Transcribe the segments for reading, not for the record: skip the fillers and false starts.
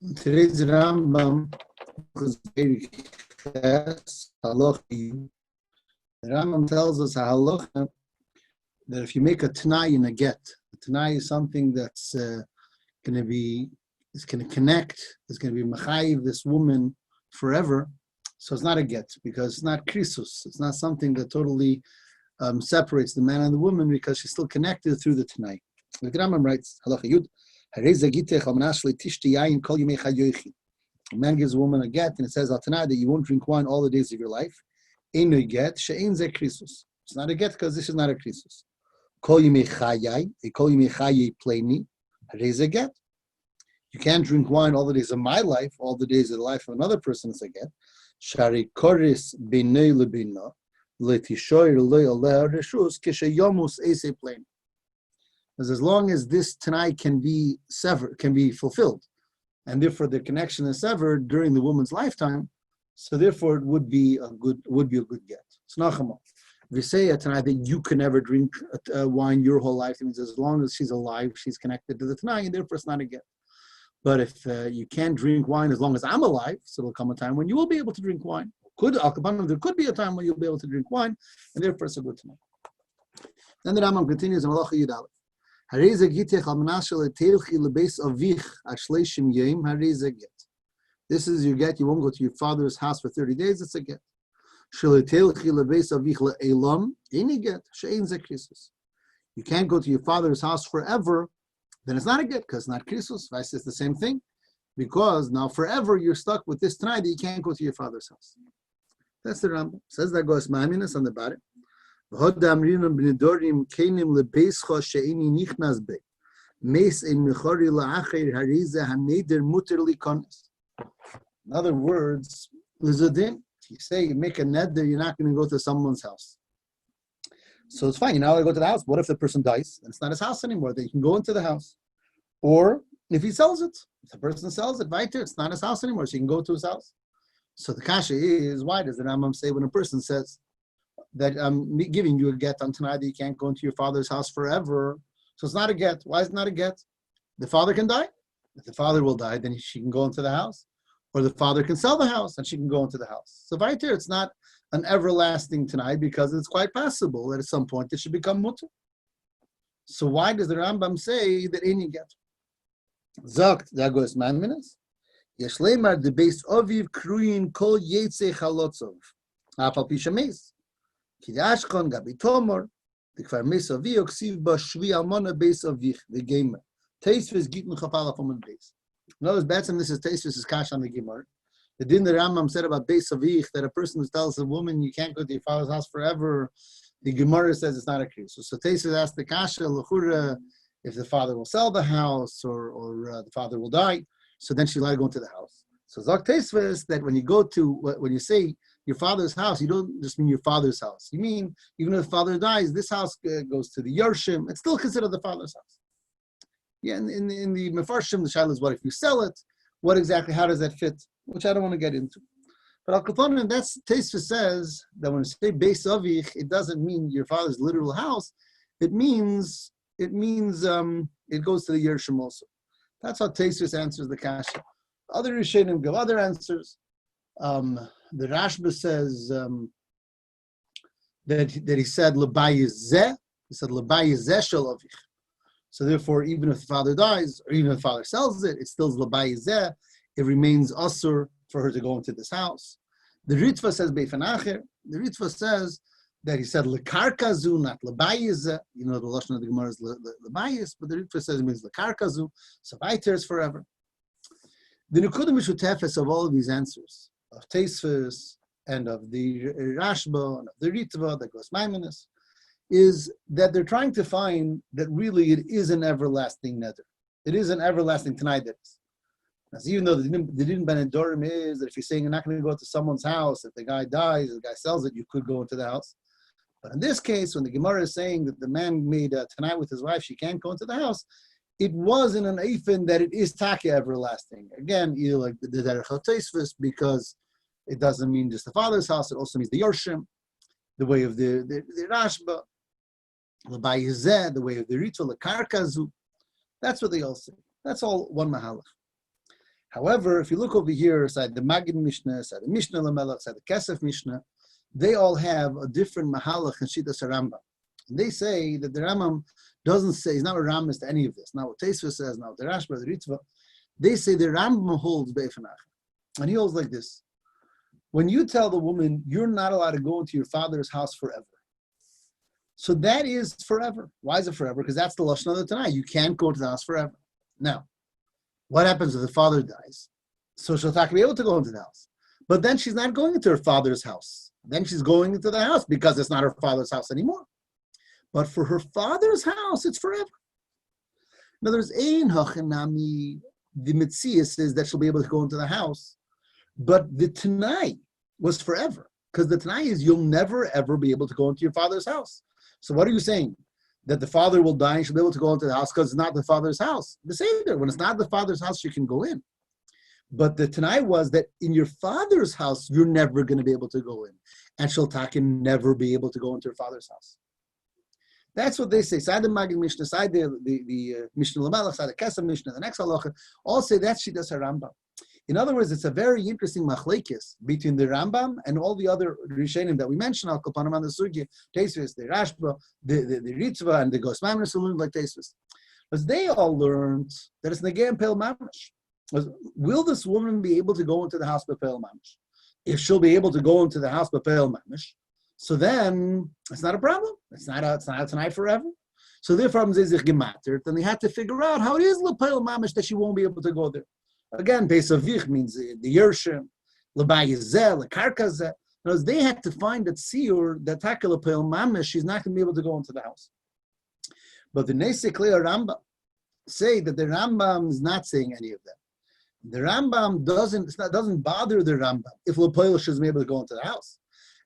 Today's Rambam is very fast. Halachic. The Rambam tells us halacha that if you make a tanai in a get, a tanai is something that's going to connect, is going to be machayiv this woman forever. So it's not a get because it's not krisus. It's not something that totally separates the man and the woman because she's still connected through the tanai. The Rambam writes halacha yud. A man gives a woman a get, and it says that you won't drink wine all the days of your life. It's not a get because this is not a krisus. You can't drink wine all the days of my life, all the days of the life of another person is a get. As long as this tanai can be severed, can be fulfilled, and therefore the connection is severed during the woman's lifetime, so therefore it would be a good get. It's nachama. If you say a tanai that you can never drink wine your whole life, it means as long as she's alive, she's connected to the tanai, and therefore it's not a get. But if you can't drink wine as long as I'm alive, so there'll come a time when you will be able to drink wine. There could be a time when you'll be able to drink wine, and therefore it's a good tanai. Then the Rambam continues in Halacha Yud Aleph. This is your get. You won't go to your father's house for 30 days. It's a get. You can't go to your father's house forever. Then it's not a get because it's not krisus. Vice is the same thing, because now forever you're stuck with this tonight that you can't go to your father's house. That's the Rambam. Says that goes ma'aminas on the bottom. In other words, you say you make a neder, you're not going to go to someone's house. So it's fine, you're not going to go to the house. What if the person dies and it's not his house anymore? Then you can go into the house. Or if he sells it, if the person sells it, it's not his house anymore, so you can go to his house. So the kasha is, why does the Rambam say when a person says that I'm giving you a get on tonight that you can't go into your father's house forever? So it's not a get. Why is it not a get? The father can die. If the father will die, then she can go into the house. Or the father can sell the house and she can go into the house. So right there, it's not an everlasting tonight because it's quite possible that at some point it should become mutter. So why does the Rambam say that any get? Zakt, da goes man minas. Yeshlemar the base oviv kruin kol yetze chalotzov. Afal pishames. Kidashkon gabi tomor. The kvar mes ovi oksiv ba shvi almona base ovich the gamer. Teisves gitn chapala from the base. In other words, this is Teisves is kash on the Gemara. The din the Rambam said about base ovich that a person who tells a woman you can't go to your father's house forever, the Gemara says it's not a krisus. So Teisves asked the kasha l'chura if the father will sell the house or the father will die, so then she'll let go into the house. So Zak Teisves that when you say your father's house, you don't just mean your father's house. You mean even if the father dies, this house goes to the Geirushin. It's still considered the father's house. Yeah, in the Mefarshim, the shaila is what if you sell it? What exactly? How does that fit? Which I don't want to get into. But Al Kaponim, that's Teisva says that when you say Beis Avich, it doesn't mean your father's literal house. It means it goes to the Geirushin also. That's how Teisva answers the kasha. Other Rishonim give other answers. The Rashba says that he said L'bayizeh. He said L'bayizeh shel Avich. So therefore, even if the father dies, or even if the father sells it, it's still L'bayizeh. It remains asur for her to go into this house. The Ritva says Beifanacher. The Ritva says that he said L'karkazu, not L'bayizeh. You know, the Lashon of the Gemara is L'bayis, but the Ritva says it means L'karkazu. So Vaiter is forever. The Nekudim Mishutefes of all of these answers, of Teisves and of the Rashba and of the Ritva, that goes Maimonides, is that they're trying to find that really it is an everlasting neder. It is an everlasting tonight that is. As even though the din benedorim is that if you're saying you're not going to go to someone's house, if the guy dies, the guy sells it, you could go into the house. But in this case, when the Gemara is saying that the man made a tonight with his wife, she can't go into the house, it was in an eifin that it is taka everlasting. Again, you like the derech hateisvis, because it doesn't mean just the father's house, it also means the Geirushin, the way of the Rashba. The way of the ritual, the karkazu. That's what they all say. That's all one mahalach. However, if you look over here, side the Magid Mishnah, side the Mishnah Lamelech, side the Kesef Mishnah, they all have a different Mahalach and Shitas Rambam. They say that the Rambam doesn't say, he's not a Rambam to any of this. Not what Teisva says, not what the Rashba, the Ritva. They say the Rambam holds Be'efanach. And he holds like this. When you tell the woman, you're not allowed to go into your father's house forever. So that is forever. Why is it forever? Because that's the Lashon of the Tanai. You can't go to the house forever. Now, what happens if the father dies? So she'll not be able to go into the house. But then she's not going into her father's house. Then she's going into the house because it's not her father's house anymore. But for her father's house, it's forever. In other words, Ein Hachanami, the Mitzvah says that she'll be able to go into the house. But the Tanai was forever. Because the Tanai is you'll never, ever be able to go into your father's house. So what are you saying? That the father will die and she'll be able to go into the house because it's not the father's house. The same there. When it's not the father's house, she can go in. But the Tanai was that in your father's house, you're never going to be able to go in. And she'll can never be able to go into her father's house. That's what they say. Side the Magid Mishnah, side the Mishnah Lamelech, side the Kesef Mishnah, the next halacha, all say that she does her Rambam. In other words, it's a very interesting machlekes between the Rambam and all the other Rishonim that we mentioned, Al Kapanim and the Sugya, Teisvis, the Rashba, the Ritva, and the Gosmamim Saloon like Teisvis. Because they all learned that it's Negei and Peil Mamash. Will this woman be able to go into the house by Peil Mamash? If she'll be able to go into the house by Peil Mamash, so then it's not a problem. It's not a tonight forever. So therefore, then they had to figure out how it is Lepeil Mamash that she won't be avich to go there. Again, Beis Avich means the Geirushin, Lebayizeh, Lekarkazeh. Because they had to find that Siur, that Takel Lepeil Mamash, she's not going to be able to go into the house. But the Nesek Lea Rambam say that the Rambam is not saying any of that. The Rambam doesn't bother the Rambam if Lepeil she's able to go into the house.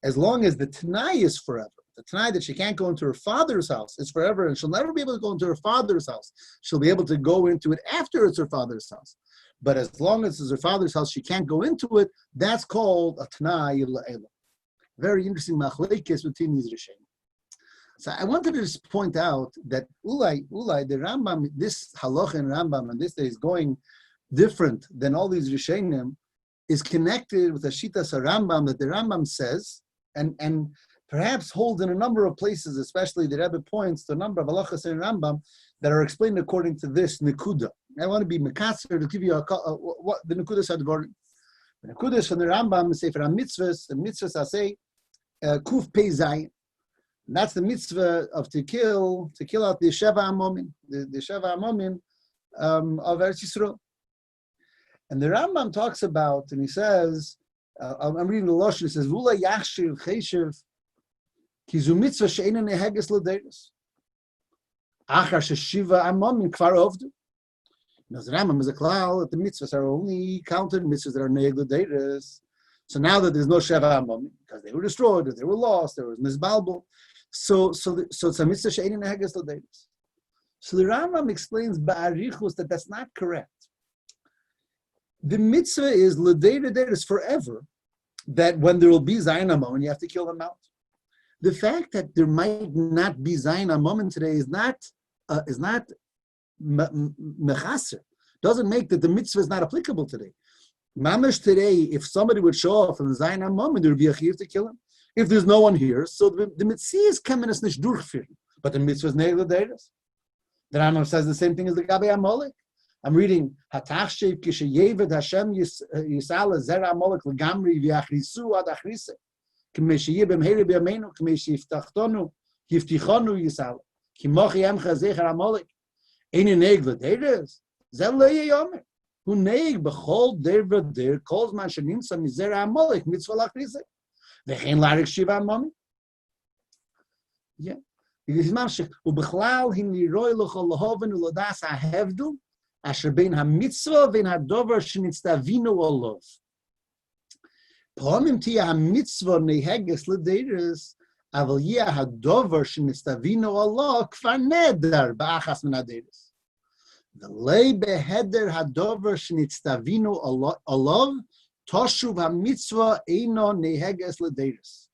As long as the Tanai is forever, the Tanai that she can't go into her father's house is forever, and she'll never be able to go into her father's house. She'll be able to go into it after it's her father's house. But as long as it's her father's house, she can't go into it. That's called a Tanai La'ela. Very interesting machlekes between these Rishonim. So I wanted to just point out that Ulai, the Rambam, this halacha in Rambam, and this day is going different than all these Rishonim, is connected with a Shitas Rambam that the Rambam says, and perhaps holds in a number of places, especially the Rebbe points to a number of halachas in Rambam that are explained according to this Nekuda. I want to be Mekasser to give you what the Nekudas are. The Nekudas from the Rambam say for the mitzvahs I say Kuf Pei Zayin. That's the mitzvah of to kill out the Sheva Amomin, the Sheva Amomin of Eretz Yisrael. And the Rambam talks about, and he says, I'm reading the Lashon, it says, Vula Yachshiv Cheshiv Kizu mitzvah she'ena neheges l'deiros. Achar sheshiva amom kvar ovdu. Now the Rambam is a klal that the mitzvahs are only counted mitzvahs that are neheges l'deiros. So now that there's no sheva amom because they were destroyed, or they were lost, there was misbalbel. So it's a mitzvah she'ena neheges l'deiros. So the Rambam explains ba'arichus that that's not correct. The mitzvah is l'deiros forever. That when there will be zayin amom, you have to kill them out. The fact that there might not be Zayin Amomim today is not mechaser. Doesn't make that the mitzvah is not applicable today. Mamash today, if somebody would show up from Zayin Amomim, there would be a chiyuv to kill him. If there's no one here, so the mitzvah is coming as nicht durchführen, but the mitzvah is neigel deiros. The Rambam says the same thing as the Gabi Amalek. I'm reading Hatachshev kisheyevet Hashem Yisala Zera Amalek legamri v'achrisu ad achrise. K'meshiyeh b'mheri b'yameinu, k'meshiyiftachtonu, yiftichonu yisal, k'mochi emcha zecher amalek. Eini neig l'deiros, zel lo yeyomer. Hu neig b'chol der v'der, kol zman shenimsa mizera amalek, mitzvah lachrise. V'chein larik shiva amami. Yeah. U'b'chlal hin liroi l'chol l'hoven u'lodas ha'hevdu, asher bein ha'mitzvah v'in ha'dover shenitztavinu olov. Pomim tia hamitzvah neheges l'deiros, aval yeh hadover shenistavino Allah kvar neder ba'achas min hadeiros. V'lei beheder hadover shenistavino Allah toshuv hamitzvah eino neheges l'deiros.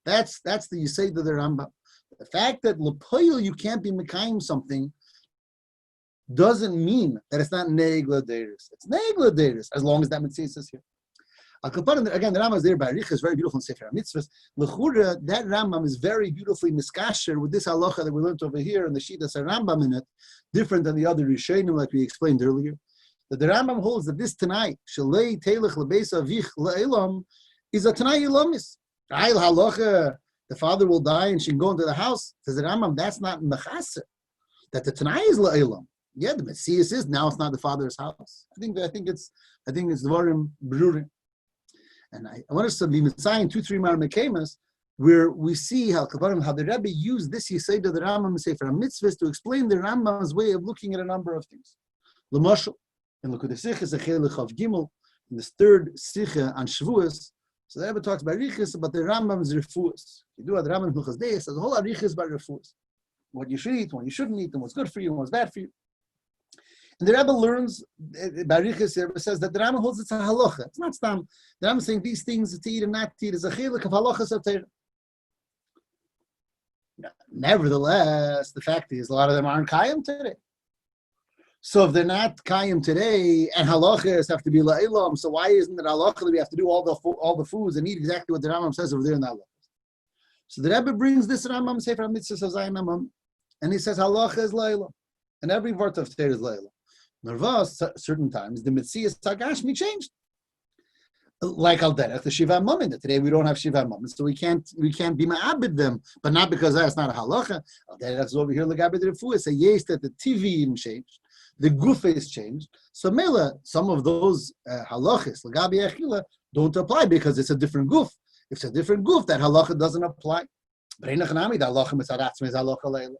That's the Yisayda of the Rambam. The fact that l'poyel you can't be mekayim something doesn't mean that it's not negla deris. It's negla deris as long as that mitzvah is here. Again, the Rambam is there by Aricha is very beautiful in Sefer HaMitzvahs. L'chura, that Rambam is very beautifully miskasher with this halacha that we learned over here and the Shitas Rambam in it, different than the other Rishonim like we explained earlier. That the Rambam holds that this Tanai, Shalei Telech Lebeisa Vich Le'elam, is a Tanai Ilamis. Ayil halacha, the father will die and she can go into the house. Says the Rambam, that's not Mechaser. That the Tanai is Le'elam. Yeah, the Messias is, now it's not the father's house. I think it's Dvarim Brurim. And I want us to be Messiah in 2-3 Mekamas, where we see how the Rebbe used this Yisayda of the Rambam Sefer HaMitzvahs to explain the Rambam's way of looking at a number of things. L'mashal, in L'kutei Sichos Echelech of Gimel, in this third Sicha on Shavuos, so the Rebbe talks about Arichas, about the Rambam's Refuas. You do have the Rambam in Hilchos Deis, so the whole Arichas about Refuas. What you should eat, what you shouldn't eat, and what's good for you, and what's bad for you. And the Rebbe learns, Barichas says that the Rambam holds it's a halacha. It's not stam. The Rambam is saying these things to eat and not to eat is a chilek of halachas of Torah. Nevertheless, the fact is a lot of them aren't kayim today. So if they're not kayim today and halachas have to be la'ilam, so why isn't it halacha that we have to do all the foods and eat exactly what the Rambam says over there in the halachas? So the Rebbe brings this Rambam Sefer HaMitzvahs Zayin Amam, and he says halacha is la'ilam, and every word of Torah is la'ilam. Nervous, certain times, the Metzias Tagashmi changed. Like Al Derech, the Shiva Mammon. Today we don't have Shiva Mammon, so we can't be ma'abid them, but not because that's not a halacha. Al Derech is over here, L'gabed Refuah, say yes that the TV changed, the Gufa is changed. So Mela, some of those halachas, L'gabi Echila, don't apply because it's a different guf. If it's a different guf, that halacha doesn't apply. But Einach Nami, the halacha Mitzaratz is halacha leila.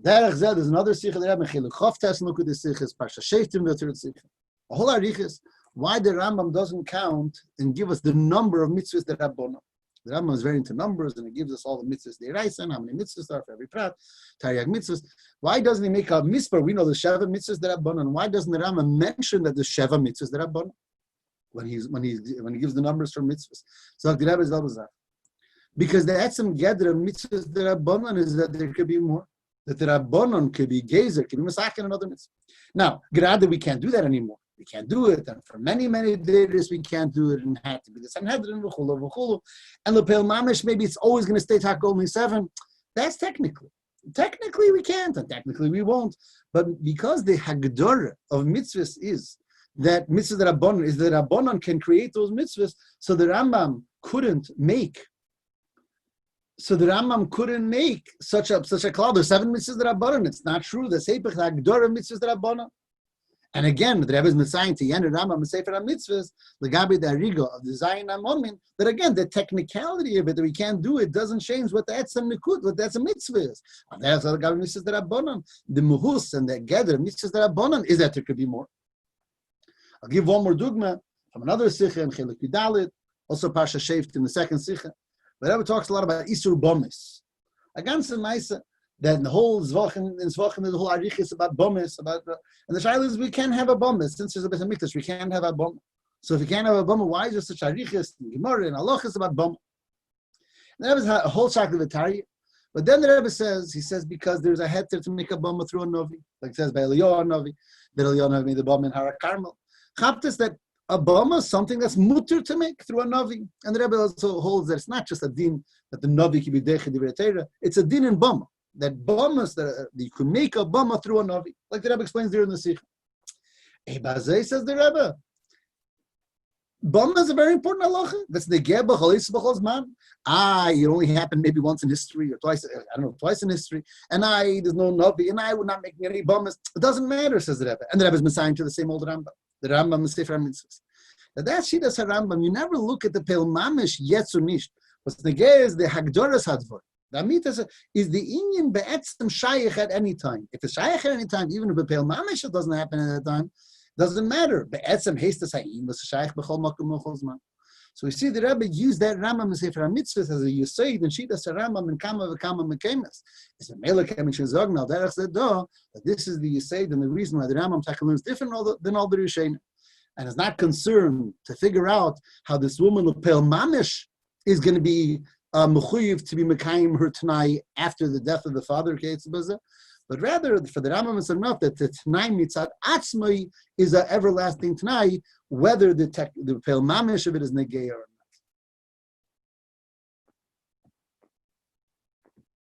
There's another sikha that Rebbe Chiluk Choftes look at the sikhas Parsha Sheftim the third sikha. A whole arichas why the Rambam doesn't count and give us the number of mitzvahs that Rabbana. The Rambam is very into numbers and it gives us all the mitzvahs they rise and how many mitzvahs are for every prat, Taryag mitzvahs. Why doesn't he make a mitzvah? We know the Sheva mitzvahs that Rabbana. And why doesn't the Rambam mention that the Sheva mitzvahs that Rabbana when he gives the numbers for mitzvahs? So the Rebbe is because the etzem gather of mitzvahs that Rabbana is that there could be more. That the Rabbanon could be Gezer, could be Masakin, another mitzvah. Now, Grada, we can't do that anymore. We can't do it, and for many, many days we can't do it, and it had to be the Sanhedrin, v'chulu. And Lepel Mamish, maybe it's always going to stay tak only 7. That's technically. Technically we can't, and technically we won't. But because the Hagdorah of mitzvahs is that mitzvahs that Rabbanon can create those mitzvahs, so the Rambam couldn't make such a cloud. There's 7 mitzvahs that Rabbanon. It's not true. The Seipach Hagdorah mitzvahs that Rabbanon. And again, the Rebbe is Messiah to Yen Rambam and Sefer HaMitzvahs, L'gabi the Arigo of the Zayin HaMomin. But again, the technicality of it that we can't do it doesn't change what the Etzem Nikud, what the Etzem Mitzvah is. And that's how the Gabi mitzvahs that Rabbanon. The Muhus and the Gather mitzvahs that Rabbanon is that there could be more. I'll give one more dugma from another Sikha in Chelek Yudalit, also Parsha Sheft in the second Sikha. The Rebbe talks a lot about Isur Bomis. A ganze Meise, that the whole Zvachen, the whole Arichis about Bomis, and the Shaila is we can't have a Bomis. Since there's a Beit HaMikdash, we can't have a Bom. So if you can't have a Bom, why is there such Arichis, Gemara, and Halachas about Bom? And the Rebbe has a whole Shakli V'Tari. But then the Rebbe says, because there's a heter to make a Bom through a Novi, like it says by Eliyahu Novi, that Eliyahu Novi made the Bom in Hara Carmel. Chaptas that a Bama is something that's mutter to make through a Navi. And the Rebbe also holds that it's not just a din that the Navi can be Dechid Divrei Torah, it's a din in Bama. That Bamas, that you can make a Bama through a Navi. Like the Rebbe explains there in the Sikh. Ebazei says the Rebbe. Bama is a very important halacha. That's the Geba Chalis B'chol Zman. It only happened maybe once in history or twice in history. And there's no Navi, and we're not making any Bamas. It doesn't matter, says the Rebbe. And the Rebbe is Messiah to the same old Rambam. The Rambam is Sefer HaMitzvahs. That's Shidas HaRambam. You never look at the Pel Mamish Yetz or Nisht. What's the Geh is the Hagdoras Hadvor. The Amitas is the Inyan Be'etzem Shayach at any time. If it's Shayach at any time, even if the Pel Mamish it doesn't happen at that time, doesn't matter. Be'etzem Hestas Hayim was Shayach B'chol Makom B'chol Zman. So we see the Rebbe use that Rambam in Sefer HaMitzvahs as a Yesod and Shidas HaRambam and Kama V'Kama Mekemes. It's a Melech Kemen Shezog now. Derech Zedo that this is the Yesod and the reason why the Rambam Taka learns different than all the Rishonim, and is not concerned to figure out how this woman Lepel Mamish is going to be mechuyev to be mekayim her tanai after the death of the father. But rather, for the Rambam, it's enough that the Tanai Mitzad Atzmai is an everlasting Tanai, whether the Pel Mamish of it is Negei or not.